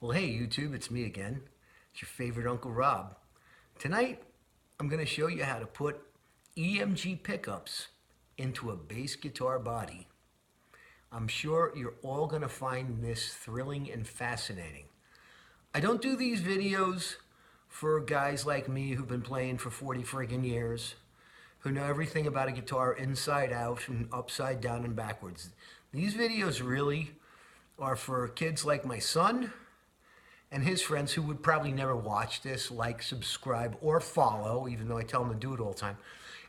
Well, hey YouTube, it's me again. It's your favorite Uncle Rob. Tonight, I'm going to show you how to put EMG pickups into a bass guitar body. I'm sure you're all going to find this thrilling and fascinating. I don't do these videos for guys like me who've been playing for 40 friggin' years, who know everything about a guitar inside out and upside down and backwards. These videos really are for kids like my son and his friends who would probably never watch this, like, subscribe, or follow, even though I tell them to do it all the time.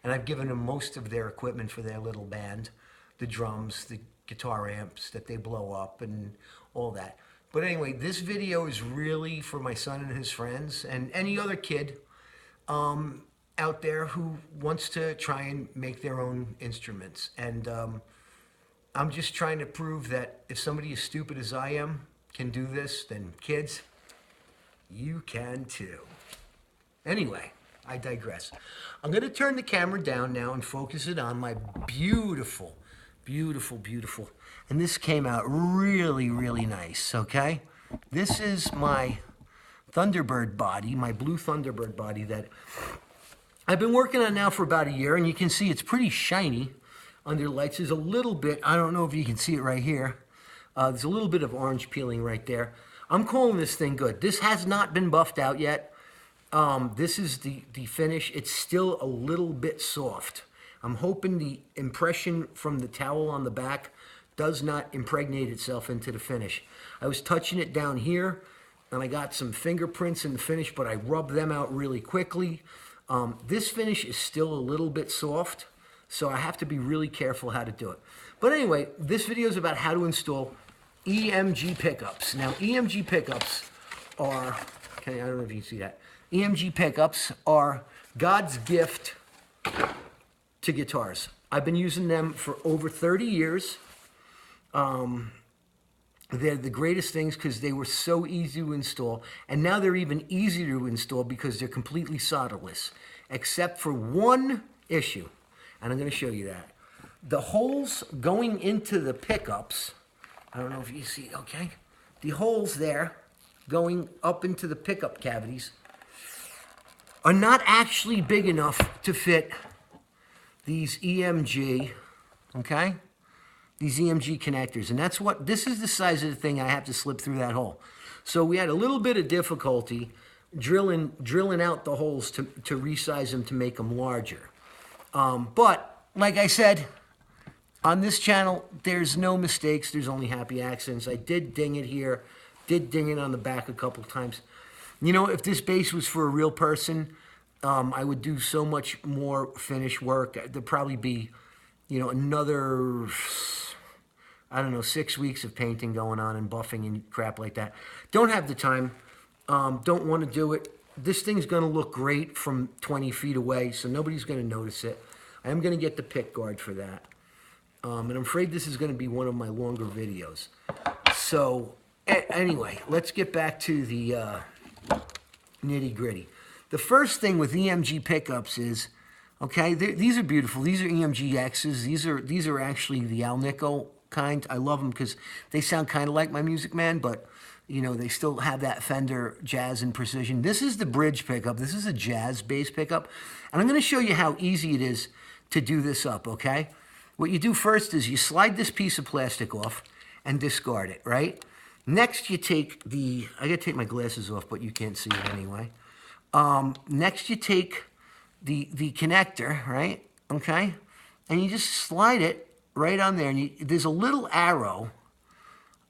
And I've given them most of their equipment for their little band, the drums, the guitar amps that they blow up, and all that. But anyway, this video is really for my son and his friends, and any other kid out there who wants to try and make their own instruments. And I'm just trying to prove that if somebody as stupid as I am can do this, then kids, you can too. Anyway, I digress. I'm going to turn the camera down now and focus it on my beautiful, beautiful, beautiful. And this came out really, really nice, okay? This is my Thunderbird body, my blue Thunderbird body that I've been working on now for about a year, and you can see it's pretty shiny under lights. There's a little bit, I don't know if you can see it right here. There's a little bit of orange peeling right there. I'm calling this thing good. This has not been buffed out yet. This is the finish. It's still a little bit soft. I'm hoping the impression from the towel on the back does not impregnate itself into the finish. I was touching it down here, and I got some fingerprints in the finish, but I rubbed them out really quickly. This finish is still a little bit soft, so I have to be really careful how to do it. But anyway, this video is about how to install EMG pickups. Now, EMG pickups are, okay, I don't know if you can see that. EMG pickups are God's gift to guitars. I've been using them for over 30 years. They're the greatest things because they were so easy to install. And now they're even easier to install because they're completely solderless, except for one issue. And I'm going to show you that. The holes going into the pickups, I don't know if you see, okay? The holes there going up into the pickup cavities are not actually big enough to fit these EMG, okay? These EMG connectors. And that's what, this is the size of the thing I have to slip through that hole. So we had a little bit of difficulty drilling out the holes to resize them to make them larger. But like I said, on this channel, there's no mistakes. There's only happy accidents. I did ding it here, did ding it on the back a couple times. You know, if this bass was for a real person, I would do so much more finish work. There'd probably be, you know, another, I don't know, 6 weeks of painting going on and buffing and crap like that. Don't have the time. Don't want to do it. This thing's going to look great from 20 feet away, so nobody's going to notice it. I am going to get the pick guard for that. And I'm afraid this is going to be one of my longer videos. So, anyway, let's get back to the nitty-gritty. The first thing with EMG pickups is, okay, these are beautiful. These are EMG X's. These are actually the Alnico kind. I love them because they sound kind of like my Music Man, but, you know, they still have that Fender jazz and precision. This is the bridge pickup. This is a jazz bass pickup. And I'm going to show you how easy it is to do this up, okay? What you do first is you slide this piece of plastic off and discard it, right? Next, you take the, I gotta take my glasses off, but you can't see it anyway. Next, you take the connector, right? Okay? And you just slide it right on there. And there's a little arrow.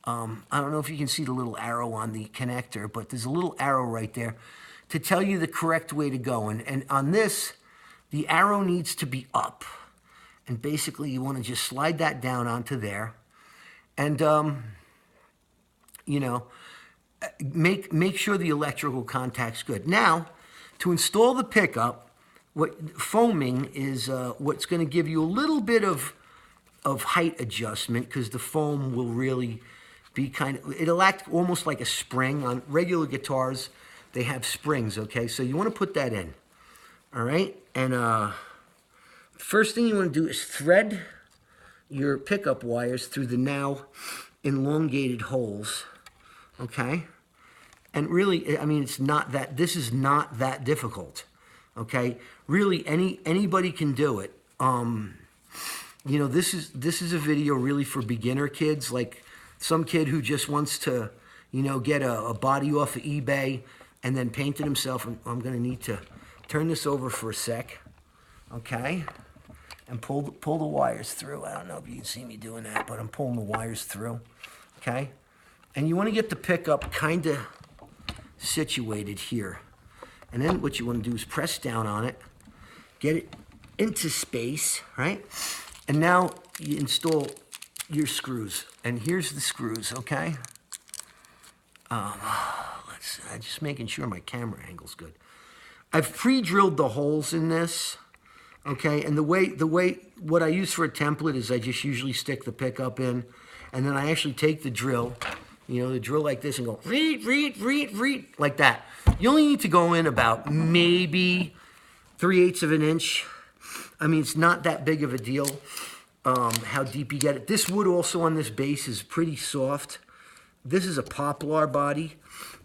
I don't know if you can see the little arrow on the connector, but there's a little arrow right there to tell you the correct way to go. And on this, the arrow needs to be up. And basically, you want to just slide that down onto there. And, you know, make sure the electrical contact's good. Now, to install the pickup, foaming is what's going to give you a little bit of height adjustment, because the foam will really be kind of, it'll act almost like a spring. On regular guitars, they have springs, okay? So you want to put that in, all right? And first thing you want to do is thread your pickup wires through the now elongated holes, okay? And really, I mean, this is not that difficult, okay? Really, anybody can do it. You know, this is a video really for beginner kids, like some kid who just wants to, you know, get a body off of eBay and then paint it himself. I'm gonna need to turn this over for a sec, okay? And pull the wires through. I don't know if you can see me doing that, but I'm pulling the wires through, okay? And you want to get the pickup kind of situated here. And then what you want to do is press down on it, get it into space, right? And now you install your screws. And here's the screws, okay? I'm just making sure my camera angle's good. I've pre-drilled the holes in this, okay? And what I use for a template is I just usually stick the pickup in, and then I actually take the drill, you know, the drill like this, and go read, like that. You only need to go in about maybe 3/8 of an inch. I mean, it's not that big of a deal how deep you get it. This wood also on this base is pretty soft. This is a poplar body.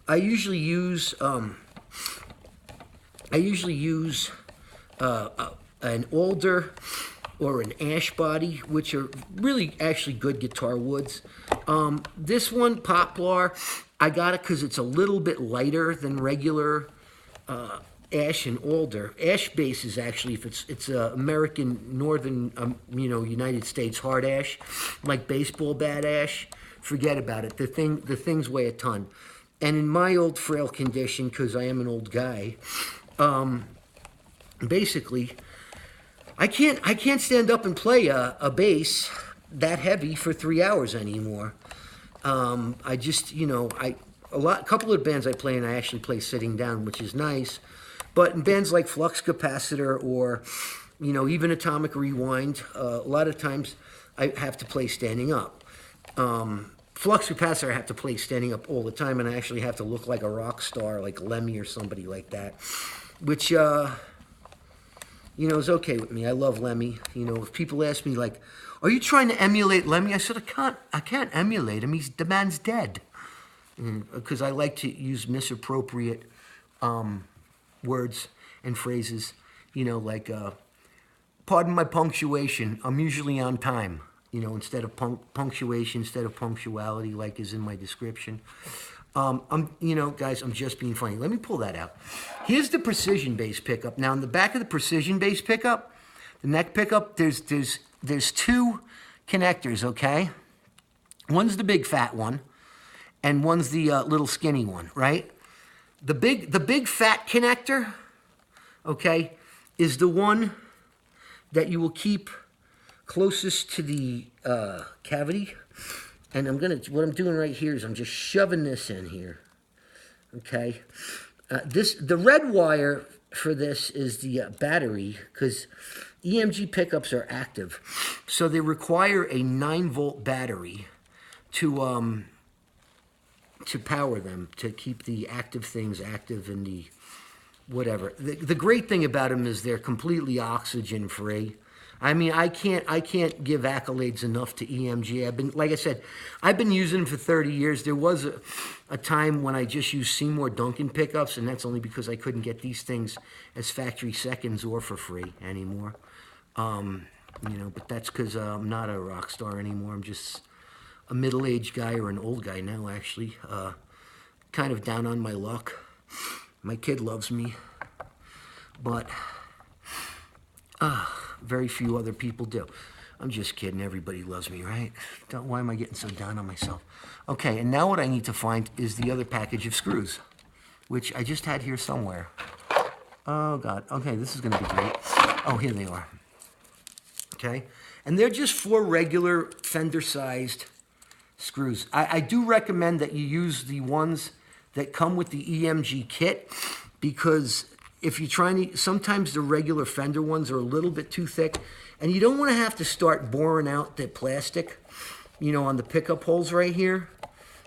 I usually use an alder or an ash body, which are really actually good guitar woods. This one, poplar, I got it because it's a little bit lighter than regular ash and alder. Ash base is actually, if it's American northern, you know, United States hard ash, like baseball bat ash, forget about it. The things weigh a ton. And in my old frail condition, because I am an old guy, basically, I can't stand up and play a bass that heavy for 3 hours anymore. I just, you know, a couple of bands I play in, I actually play sitting down, which is nice. But in bands like Flux Capacitor or, you know, even Atomic Rewind, a lot of times I have to play standing up. Flux Capacitor I have to play standing up all the time, and I actually have to look like a rock star, like Lemmy or somebody like that, which, you know, is okay with me. I love Lemmy. You know, if people ask me, like, are you trying to emulate Lemmy? I said, I can't emulate him. The man's dead. Because I like to use misappropriate words and phrases, you know, like, pardon my punctuation, I'm usually on time, you know, instead of punctuation, instead of punctuality, like is in my description. You know, guys, I'm just being funny. Let me pull that out. Here's the precision bass pickup. Now, in the back of the precision bass pickup, the neck pickup, there's two connectors, okay? One's the big fat one, and one's the little skinny one, right? The big fat connector, okay, is the one that you will keep closest to the cavity. And what I'm doing right here is I'm just shoving this in here, okay? The red wire for this is the battery, because EMG pickups are active. So they require a 9-volt battery to power them, to keep the active things active in the whatever. The great thing about them is they're completely oxygen free. I mean, I can't give accolades enough to EMG. Like I said, I've been using them for 30 years. There was a time when I just used Seymour Duncan pickups, and that's only because I couldn't get these things as factory seconds or for free anymore. You know, but that's because I'm not a rock star anymore. I'm just a middle-aged guy, or an old guy now, actually. Kind of down on my luck. My kid loves me, but very few other people do. I'm just kidding. Everybody loves me, right? Why am I getting so down on myself? Okay, and now what I need to find is the other package of screws, which I just had here somewhere. Oh, God. Okay, this is going to be great. Oh, here they are. Okay, and they're just 4 regular Fender-sized screws. I do recommend that you use the ones that come with the EMG kit, because if you're trying to, sometimes the regular Fender ones are a little bit too thick, and you don't want to have to start boring out the plastic, you know, on the pickup holes right here,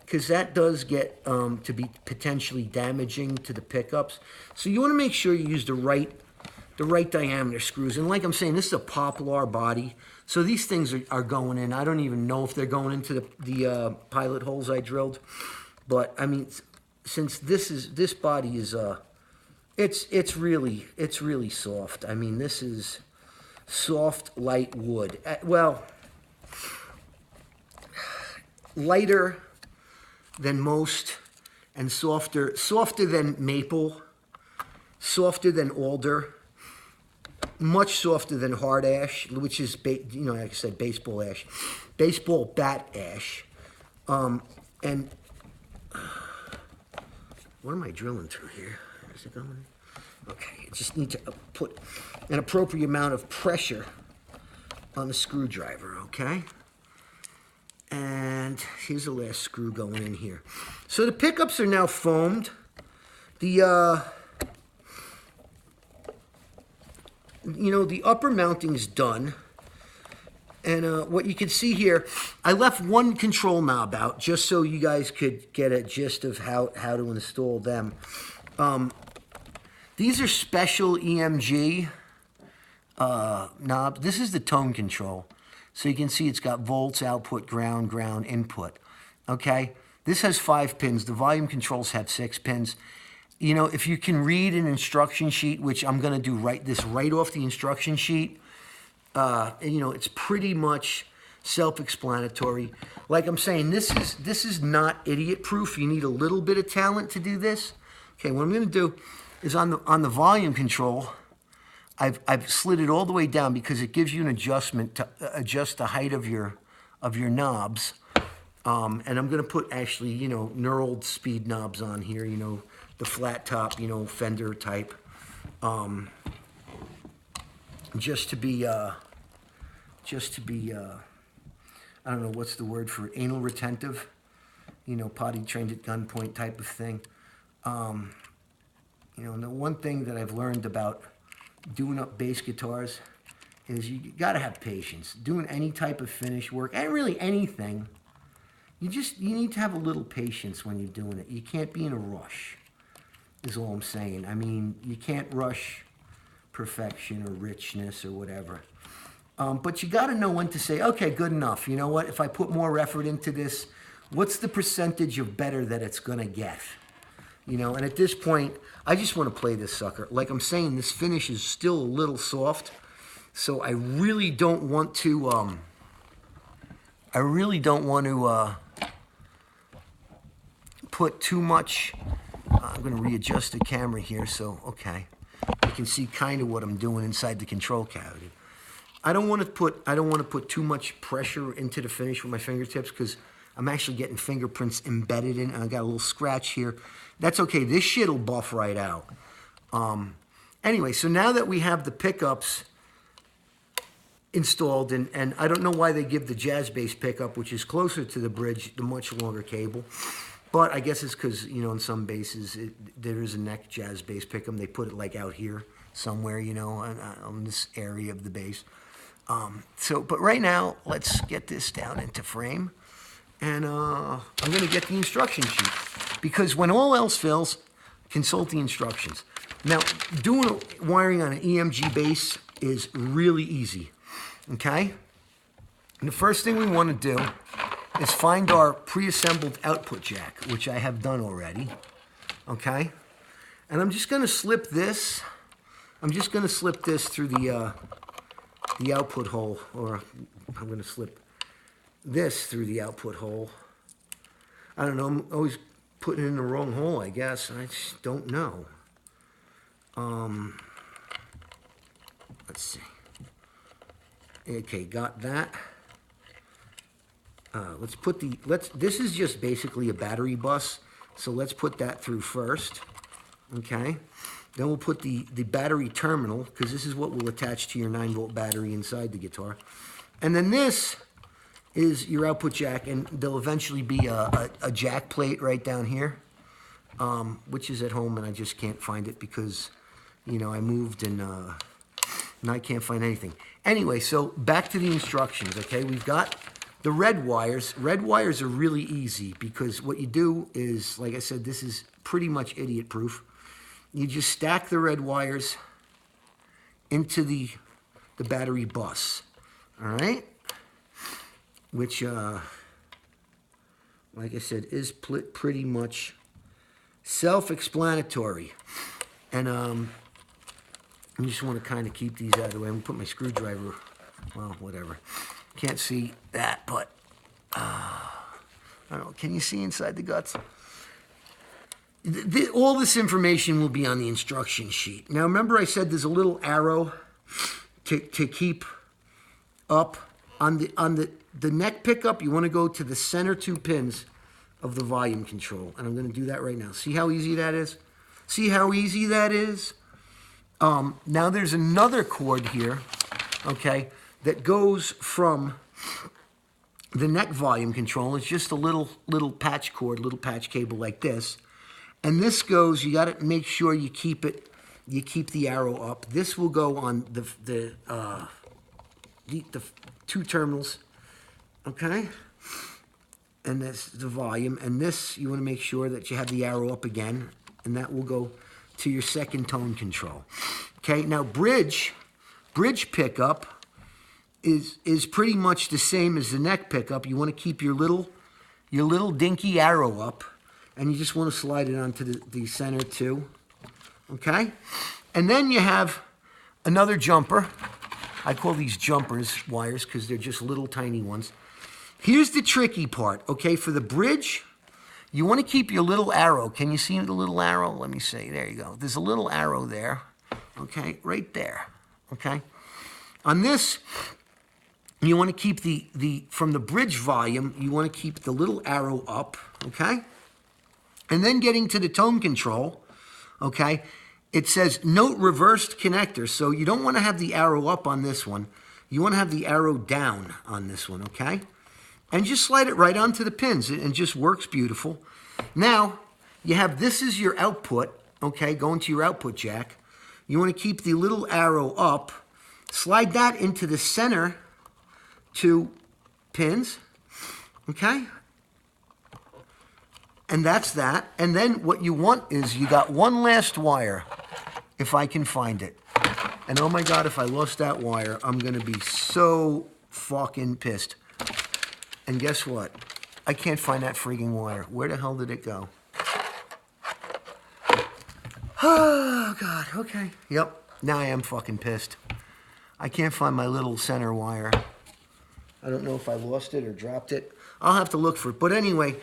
because that does get to be potentially damaging to the pickups. So you want to make sure you use the right diameter screws. And like I'm saying, this is a poplar body, so these things are going in. I don't even know if they're going into the pilot holes I drilled, but I mean, since this body is it's really soft. I mean, this is soft, light wood. Well, lighter than most, and softer than maple, softer than alder, much softer than hard ash, which is, like I said, baseball ash, baseball bat ash. And what am I drilling through here? Is it going? Okay, I just need to put an appropriate amount of pressure on the screwdriver, okay? And here's the last screw going in here. So the pickups are now foamed. The the upper mounting's done. And what you can see here, I left one control knob out just so you guys could get a gist of how to install them. These are special EMG knobs. This is the tone control. So you can see it's got volts, output, ground, input. Okay? This has 5 pins. The volume controls have 6 pins. You know, if you can read an instruction sheet, which I'm going to do right off the instruction sheet, it's pretty much self-explanatory. Like I'm saying, this is not idiot-proof. You need a little bit of talent to do this. Okay, what I'm going to do is on the volume control, I've slid it all the way down because it gives you an adjustment to adjust the height of your knobs. And I'm going to put actually, knurled speed knobs on here, the flat top, Fender type. Just to be, I don't know what's the word for anal retentive, potty trained at gunpoint type of thing. And the one thing that I've learned about doing up bass guitars is you got to have patience. Doing any type of finish work, and really anything, you need to have a little patience when you're doing it. You can't be in a rush, is all I'm saying. I mean, you can't rush perfection or richness or whatever. But you got to know when to say, okay, good enough. You know what? If I put more effort into this, what's the percentage of better that it's going to get? And at this point, I just want to play this sucker. Like I'm saying, this finish is still a little soft, so I really don't want to, put too much. I'm going to readjust the camera here, so, okay. You can see kind of what I'm doing inside the control cavity. I don't want to put too much pressure into the finish with my fingertips because I'm actually getting fingerprints embedded in, and I got a little scratch here. That's okay. This shit'll buff right out. Anyway, so now that we have the pickups installed, and I don't know why they give the jazz bass pickup, which is closer to the bridge, the much longer cable. But I guess it's because, in some basses, there is a neck jazz bass pickup. They put it like out here somewhere, on this area of the bass. But right now, let's get this down into frame. And I'm going to get the instruction sheet. Because when all else fails, consult the instructions. Now, doing wiring on an EMG bass is really easy. Okay? And the first thing we want to do is find our pre-assembled output jack, which I have done already. Okay? And I'm just going to slip this. I'm just going to slip this through the output hole, or I'm going to slip this through the output hole. I don't know, I'm always putting it in the wrong hole, I guess. I just don't know. Let's see. Okay, got that. This is just basically a battery bus, so let's put that through first. Okay. Then we'll put the battery terminal, because this is what will attach to your 9-volt battery inside the guitar. And then this is your output jack, and there'll eventually be a jack plate right down here, which is at home, and I just can't find it because, I moved and I can't find anything. Anyway, so back to the instructions, okay? We've got the red wires. Red wires are really easy because what you do is, like I said, this is pretty much idiot-proof. You just stack the red wires into the battery bus, all right? Which, like I said, is pretty much Self-explanatory. And I just want to kind of keep these out of the way. I'm going to put my screwdriver, well, whatever. Can't see that, but I don't know. Can you see inside the guts? All this information will be on the instruction sheet. Now, remember I said there's a little arrow to keep up on the neck pickup. You want to go to the center 2 pins of the volume control, and I'm going to do that right now. See how easy that is? See how easy that is? Now there's another cord here, okay, that goes from the neck volume control. It's just a little patch cord, little patch cable like this. And this goes, you got to make sure you keep the arrow up. This will go on the 2 terminals, okay? And that's the volume. And this, you want to make sure that you have the arrow up again, and that will go to your second tone control. Okay, now bridge pickup is pretty much the same as the neck pickup. You want to keep your little dinky arrow up, and you just want to slide it onto the center 2, okay? And then you have another jumper. I call these jumpers wires because they're just little tiny ones. Here's the tricky part, okay? For the bridge, you want to keep your little arrow. Can you see the little arrow? Let me see. There you go. There's a little arrow there, okay? Right there, okay? On this, you want to keep from the bridge volume, you want to keep the little arrow up, okay? And then getting to the tone control, okay, it says note reversed connector. So you don't want to have the arrow up on this one. You want to have the arrow down on this one, okay? And just slide it right onto the pins. It just works beautiful. Now, you have this is your output, okay, going to your output jack. You want to keep the little arrow up. Slide that into the center 2 pins, okay? And that's that. And then what you want is you got one last wire, if I can find it. And oh my God, if I lost that wire, I'm going to be so fucking pissed. And guess what? I can't find that freaking wire. Where the hell did it go? Oh, God. Okay. Yep. Now I am fucking pissed. I can't find my little center wire. I don't know if I lost it or dropped it. I'll have to look for it. But anyway,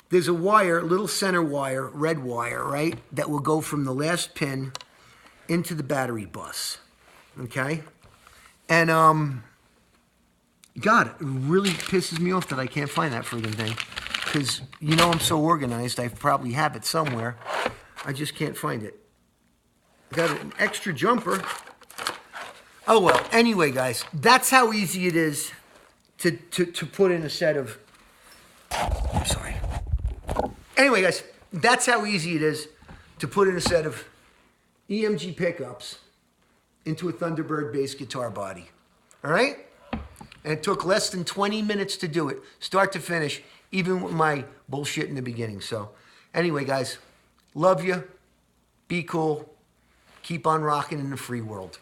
there's a wire, little center wire, red wire, right? That will go from the last pin into the battery bus. Okay? And, God, it really pisses me off that I can't find that friggin' thing. Because, you know, I'm so organized, I probably have it somewhere. I just can't find it. Got an extra jumper. Oh, well, anyway, guys, that's how easy it is to put in a set of... I'm sorry. Anyway, guys, that's how easy it is to put in a set of EMG pickups into a Thunderbird bass guitar body. All right? And it took less than 20 minutes to do it, start to finish, even with my bullshit in the beginning. So anyway, guys, love you. Be cool. Keep on rocking in the free world.